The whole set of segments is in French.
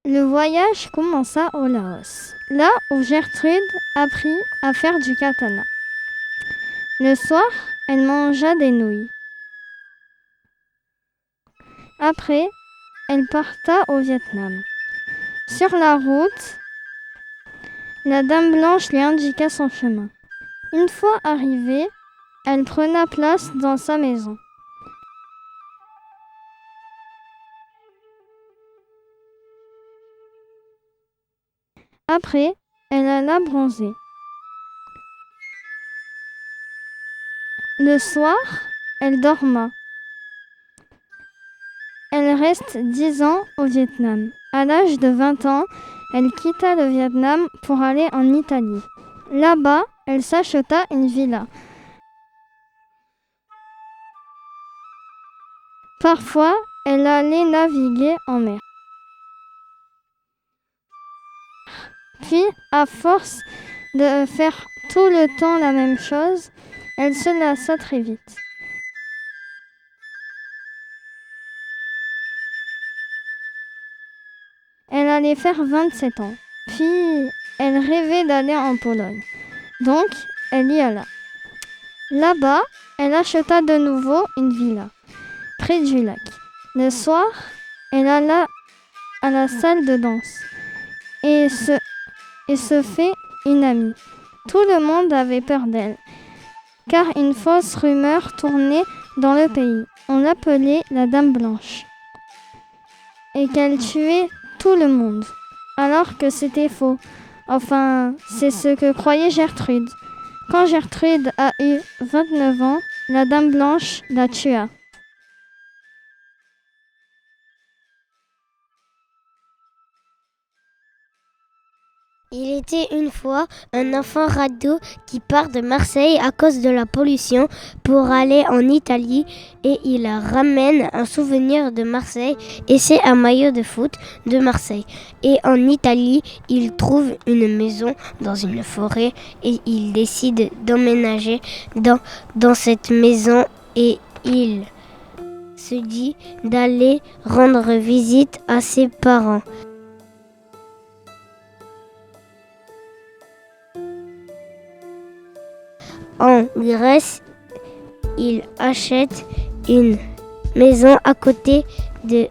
Le voyage commença au Laos, là où Gertrude apprit à faire du katana. Le soir, elle mangea des nouilles. Après, elle parta au Vietnam. Sur la route, la dame blanche lui indiqua son chemin. Une fois arrivée, elle prena place dans sa maison. Après, elle alla bronzer. Le soir, elle dorma. Elle reste 10 ans au Vietnam. À l'âge de 20 ans, elle quitta le Vietnam pour aller en Italie. Là-bas, elle s'acheta une villa. Parfois, elle allait naviguer en mer. Puis, à force de faire tout le temps la même chose, elle se lassa très vite. Elle allait faire 27 ans. Puis, elle rêvait d'aller en Pologne. Donc, elle y alla. Là-bas, elle acheta de nouveau une villa, près du lac. Le soir, elle alla à la salle de danse et se fait une amie. Tout le monde avait peur d'elle, car une fausse rumeur tournait dans le pays. On l'appelait la Dame Blanche et qu'elle tuait tout le monde, alors que c'était faux. Enfin, c'est ce que croyait Gertrude. Quand Gertrude a eu 29 ans, la Dame Blanche la tua. Il était une fois un enfant radeau qui part de Marseille à cause de la pollution pour aller en Italie et il ramène un souvenir de Marseille et c'est un maillot de foot de Marseille. Et en Italie, il trouve une maison dans une forêt et il décide d'emménager dans cette maison et il se dit d'aller rendre visite à ses parents. En Grèce, il achète une maison à côté de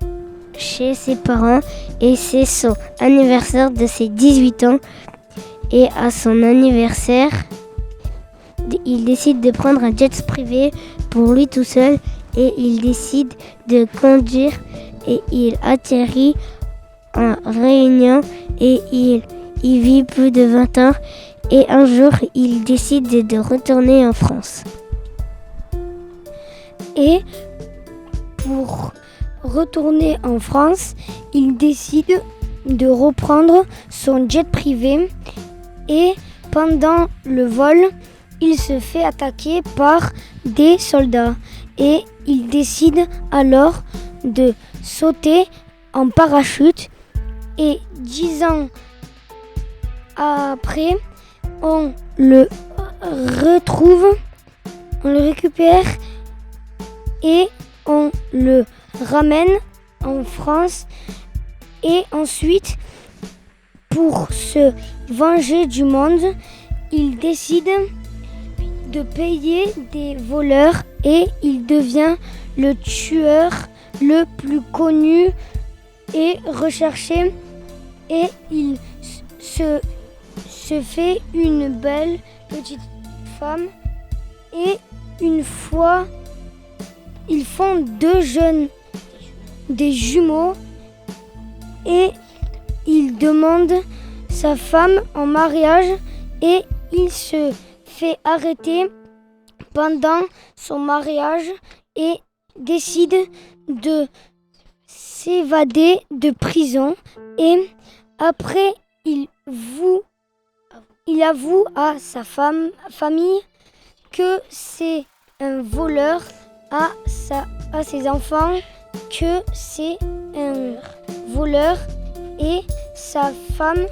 chez ses parents et c'est son anniversaire de ses 18 ans. Et à son anniversaire, il décide de prendre un jet privé pour lui tout seul et il décide de conduire et il atterrit en Réunion et il y vit plus de 20 ans. Et un jour, il décide de retourner en France. Et pour retourner en France, il décide de reprendre son jet privé. Et pendant le vol, il se fait attaquer par des soldats. Et il décide alors de sauter en parachute. Et 10 ans après, on le retrouve, on le récupère et on le ramène en France. Et ensuite, pour se venger du monde, il décide de payer des voleurs et il devient le tueur le plus connu et recherché. Et il se fait une belle petite femme et une fois ils font des jumeaux et il demande sa femme en mariage et il se fait arrêter pendant son mariage et décide de s'évader de prison et après il avoue à sa famille que c'est un voleur, à ses enfants que c'est un voleur et sa femme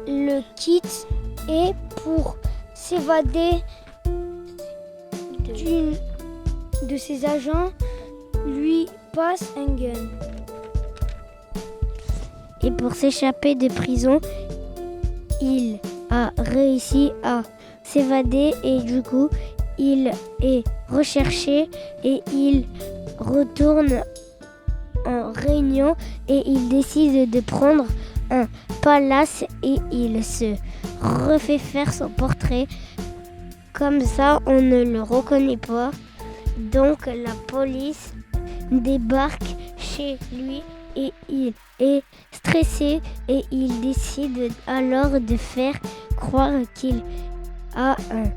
le quitte et pour s'évader de ses agents lui passe un gun. Et pour s'échapper de prison, il a réussi à s'évader et du coup, il est recherché et il retourne en Réunion et il décide de prendre un palace et il se refait faire son portrait. Comme ça, on ne le reconnaît pas. Donc la police débarque chez lui et il est stressé et il décide alors de faire croire qu'il a un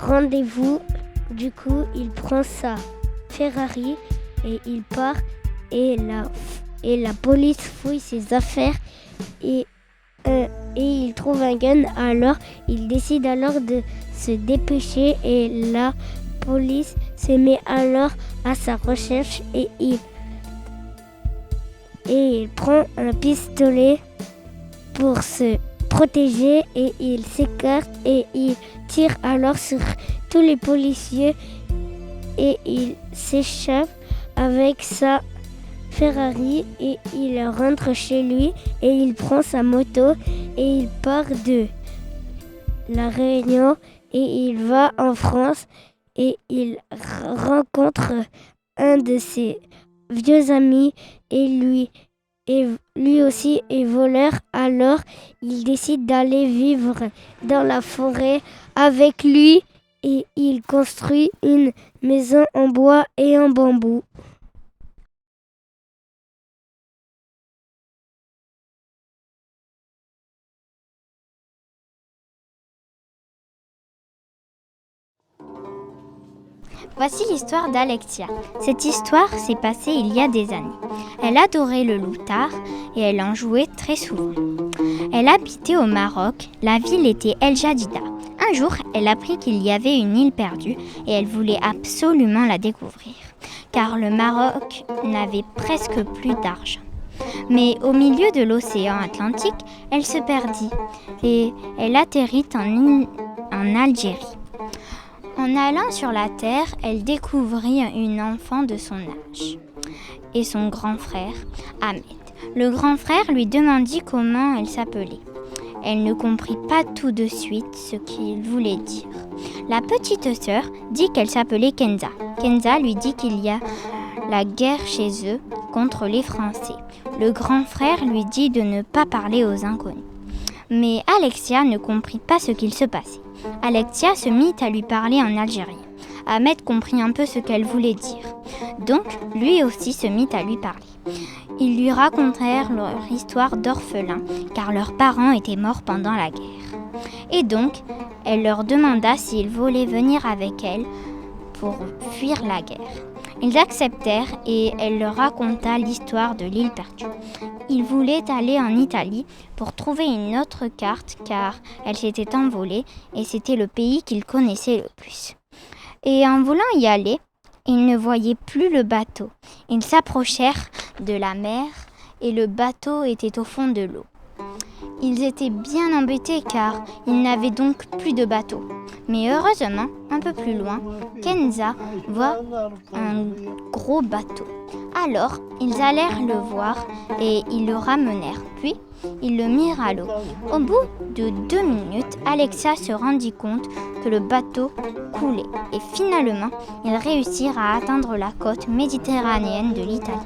rendez-vous. Du coup, il prend sa Ferrari et il part et la police fouille ses affaires et il trouve un gun. Alors, il décide alors de se dépêcher et la police se met alors à sa recherche et il prend un pistolet pour se protéger et il s'écarte et il tire alors sur tous les policiers et il s'échappe avec sa Ferrari et il rentre chez lui et il prend sa moto et il part de la Réunion et il va en France et il rencontre un de ses vieux amis et lui aussi est voleur. Alors il décide d'aller vivre dans la forêt avec lui et il construit une maison en bois et en bambou. Voici l'histoire d'Alexia. Cette histoire s'est passée il y a des années. Elle adorait le loutard et elle en jouait très souvent. Elle habitait au Maroc, la ville était El Jadida. Un jour, elle apprit qu'il y avait une île perdue et elle voulait absolument la découvrir, car le Maroc n'avait presque plus d'argent. Mais au milieu de l'océan Atlantique, elle se perdit et elle atterrit en Algérie. En allant sur la terre, elle découvrit une enfant de son âge et son grand frère, Ahmed. Le grand frère lui demandit comment elle s'appelait. Elle ne comprit pas tout de suite ce qu'il voulait dire. La petite sœur dit qu'elle s'appelait Kenza. Kenza lui dit qu'il y a la guerre chez eux contre les Français. Le grand frère lui dit de ne pas parler aux inconnus. Mais Alexia ne comprit pas ce qu'il se passait. Alexia se mit à lui parler en algérien. Ahmed comprit un peu ce qu'elle voulait dire. Donc, lui aussi se mit à lui parler. Ils lui racontèrent leur histoire d'orphelins, car leurs parents étaient morts pendant la guerre. Et donc, elle leur demanda s'ils voulaient venir avec elle pour fuir la guerre. Ils acceptèrent et elle leur raconta l'histoire de l'île perdue. Ils voulaient aller en Italie pour trouver une autre carte car elle s'était envolée et c'était le pays qu'ils connaissaient le plus. Et en voulant y aller, ils ne voyaient plus le bateau. Ils s'approchèrent de la mer et le bateau était au fond de l'eau. Ils étaient bien embêtés car ils n'avaient donc plus de bateau. Mais heureusement, un peu plus loin, Kenza voit un gros bateau. Alors, ils allèrent le voir et ils le ramenèrent. Puis, ils le mirent à l'eau. Au bout de 2 minutes, Alexia se rendit compte que le bateau coulait. Et finalement, ils réussirent à atteindre la côte méditerranéenne de l'Italie.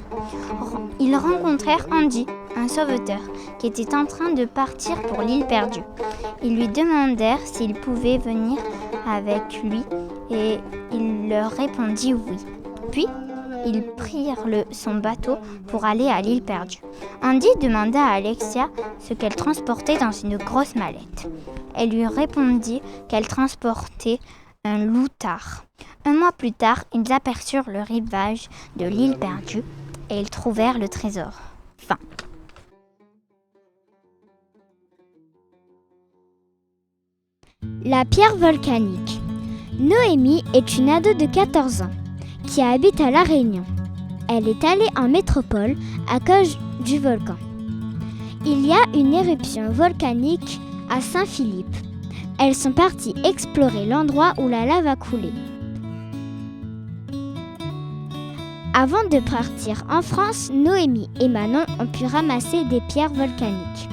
Ils rencontrèrent Andy, un sauveteur, qui était en train de partir pour l'île perdue. Ils lui demandèrent s'il pouvait venir avec lui et il leur répondit oui. Puis, ils prirent son bateau pour aller à l'île perdue. Andy demanda à Alexia ce qu'elle transportait dans une grosse mallette. Elle lui répondit qu'elle transportait un loutard. Un mois plus tard, ils aperçurent le rivage de l'île perdue et ils trouvèrent le trésor. Fin. La pierre volcanique. Noémie est une ado de 14 ans qui habite à La Réunion. Elle est allée en métropole à cause du volcan. Il y a une éruption volcanique à Saint-Philippe. Elles sont parties explorer l'endroit où la lave a coulé. Avant de partir en France, Noémie et Manon ont pu ramasser des pierres volcaniques.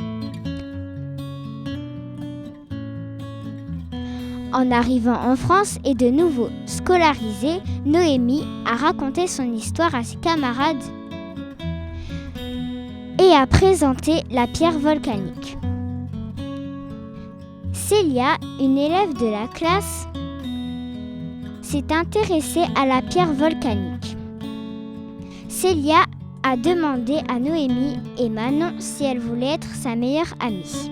En arrivant en France et de nouveau scolarisée, Noémie a raconté son histoire à ses camarades et a présenté la pierre volcanique. Célia, une élève de la classe, s'est intéressée à la pierre volcanique. Célia a demandé à Noémie et Manon si elle voulait être sa meilleure amie.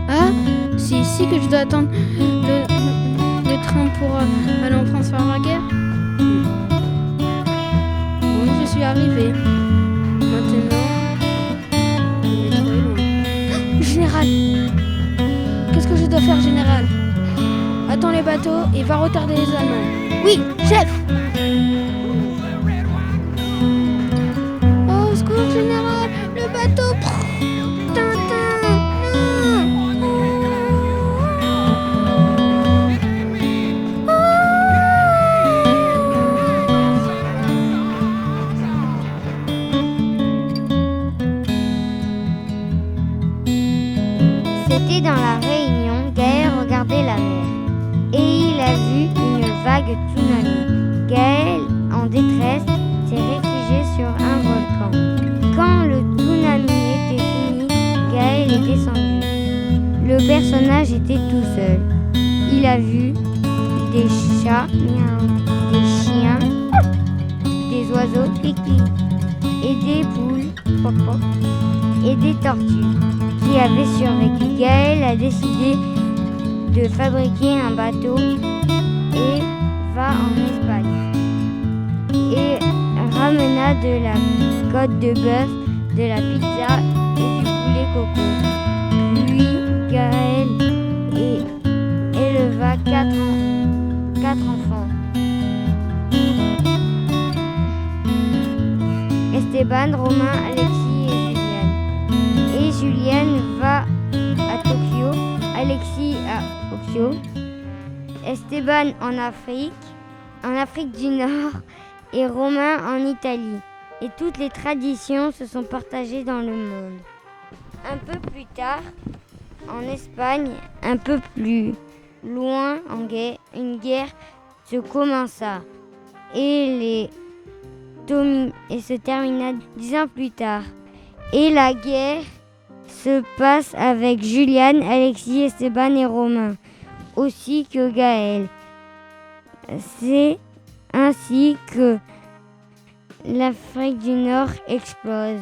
Ah, c'est ici que je dois attendre le train pour aller en France faire la guerre. Bon, je suis arrivée. Maintenant, le métro est loin. Général, qu'est-ce que je dois faire, général? Attends les bateaux et va retarder les Allemands. Oui, chef. Oh, au secours, général, le bateau. Tintin, non. C'était dans la Réunion, Gaël regardait la mer. Et il a vu une vague tsunami. Gaël, en détresse, s'est réfugié sur un volcan. Quand le tsunami était fini, Gaël est descendu. Le personnage était tout seul. Il a vu des chats, miaou, des chiens, des oiseaux, pipi, et des poules, poc, poc, et des tortues qui avaient survécu. Gaël a décidé de fabriquer un bateau et va en Espagne et ramena de la côte de bœuf, de la pizza et du poulet coco. Puis Gaël éleva quatre enfants. Esteban, Romain, Alexis et Juliane. Et Juliane va à Tokyo, Alexis à Tokyo, Esteban en Afrique du Nord et Romain en Italie. Et toutes les traditions se sont partagées dans le monde. Un peu plus tard, en Espagne, un peu plus loin, une guerre se commença et se termina 10 ans plus tard. Et la guerre se passe avec Juliane, Alexis, Esteban et Romain, aussi que Gaël. C'est ainsi que l'Afrique du Nord explose.